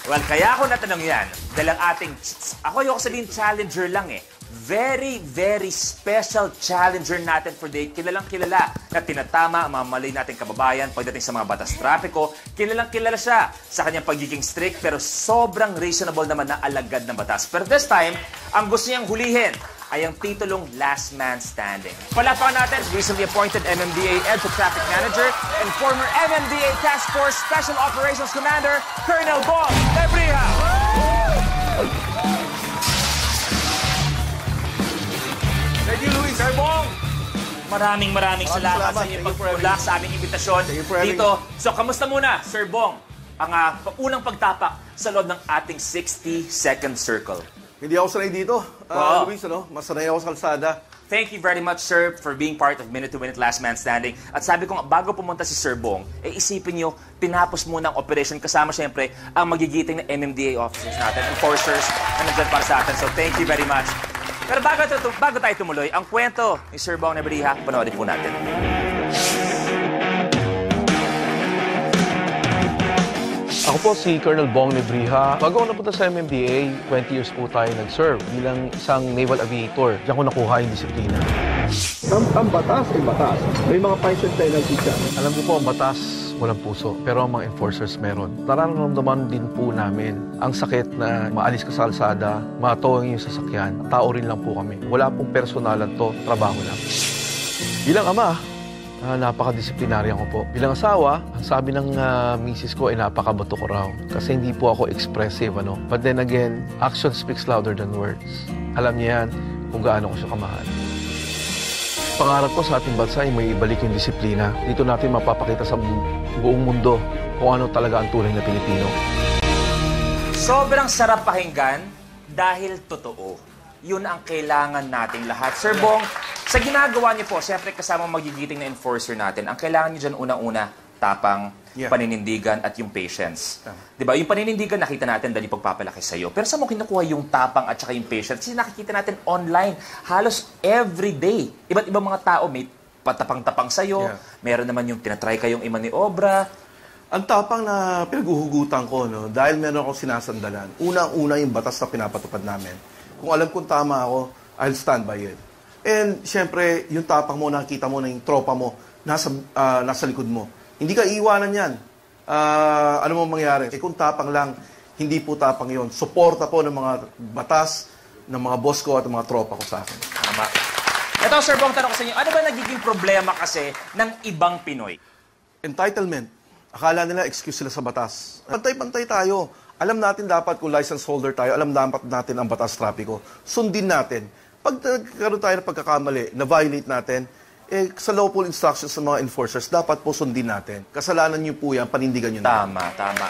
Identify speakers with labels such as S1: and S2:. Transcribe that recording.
S1: Well, kaya ako natanong yan. Dahil ang ating, ako sabihin challenger lang eh. Very, very special challenger natin for the kilalang kilala na tinatama ang mga mali nating kababayan pagdating sa mga batas trapiko. Kilalang kilala siya sa kanyang pagiging strict pero sobrang reasonable naman na alagad ng batas. Pero this time, ang gusto niyang hulihin ay ang titulong Last Man Standing. Palapakan natin, recently appointed MMDA EDSA Traffic Manager and former MMDA Task Force Special Operations Commander, Colonel Bong Lebrija.
S2: Thank you, Luis. Sir Bong.
S1: Maraming salamat sa inyong pagpula sa aming imbitasyon dito. So, kamusta muna, Sir Bong, ang unang pagtapak sa loob ng ating 60-second circle?
S2: Hindi ako sanay dito, Luis, ano? Mas sanay ako sa kalsada.
S1: Thank you very much, sir, for being part of Minute to Minute Last Man Standing. At sabi ko nga, bago pumunta si Sir Bong, isipin nyo, tinapos muna ang operation kasama siyempre ang magigiting na MMDA officers natin, enforcers na nandyan para sa atin. So thank you very much. Pero bago tayo tumuloy, ang kwento ni Sir Bong Lebrija, panoorin po natin.
S3: Ako po si Colonel Bong Lebrija. Bago ako napunta sa MMDA, 20 years po tayo nag-serve bilang isang naval aviator. Diyan ko nakuha yung disiplina.
S4: Ang batas ay batas. May mga fines and penalties dyan.
S3: Alam ko po, ang batas walang puso, pero ang mga enforcers meron. Nararamdaman din po namin ang sakit na maalis ka sa kalsada, matawang yung sasakyan. Tao rin lang po kami. Wala pong personalan to, trabaho lang. Bilang ama, napakadisiplinaryan ko po. Bilang asawa, ang sabi ng misis ko ay napakabato ko raw. Kasi hindi po ako expressive, ano. But then again, action speaks louder than words. Alam niya yan kung gaano ko siya kamahal. Pangarap ko sa ating bansa ay may ibalik yung disiplina. Dito natin mapapakita sa buong mundo kung ano talaga ang tunay na Pilipino.
S1: Sobrang sarap pakinggan dahil totoo. Yun ang kailangan nating lahat. Sir Bong, sa ginagawa niyo po, siyempre kasama magigiting na enforcer natin, ang kailangan niyo dyan unang-una, tapang, paninindigan at yung patience. Diba? Yung paninindigan nakita natin dahil pagpapalaki sa'yo. Pero saan mo kinukuha yung tapang at saka yung patience? Kasi nakikita natin online, halos every day. Iba't ibang mga tao, may patapang-tapang sa'yo, meron naman yung tinatry kayong imaniobra.
S2: Ang tapang na pinaghuhugutan ko, no, dahil meron akong sinasandalan. Unang-una yung batas na pinapatupad namin. Kung alam kong tama ako, I'll stand by it. And siyempre, yung tapang mo, nakikita mo na yung tropa mo, nasa likod mo. Hindi ka iiwanan yan. Ano mo mangyari? Kung tapang lang, hindi po tapang yon. Suporta po ng mga batas, ng mga boss ko at ng mga tropa ko sa akin.
S1: Tama. Ito, Sir Bong, tanong ko sa inyo, ano ba nagiging problema kasi ng ibang Pinoy?
S2: Entitlement. Akala nila excuse sila sa batas. Pantay-pantay tayo. Alam natin dapat kung license holder tayo, alam dapat natin ang batas trapiko. Sundin natin. Pag nagkaroon tayo ng pagkakamali, na-violate natin, sa lawful instructions ng mga enforcers, dapat po sundin natin. Kasalanan niyo po yan, panindigan niyo na.
S1: Tama.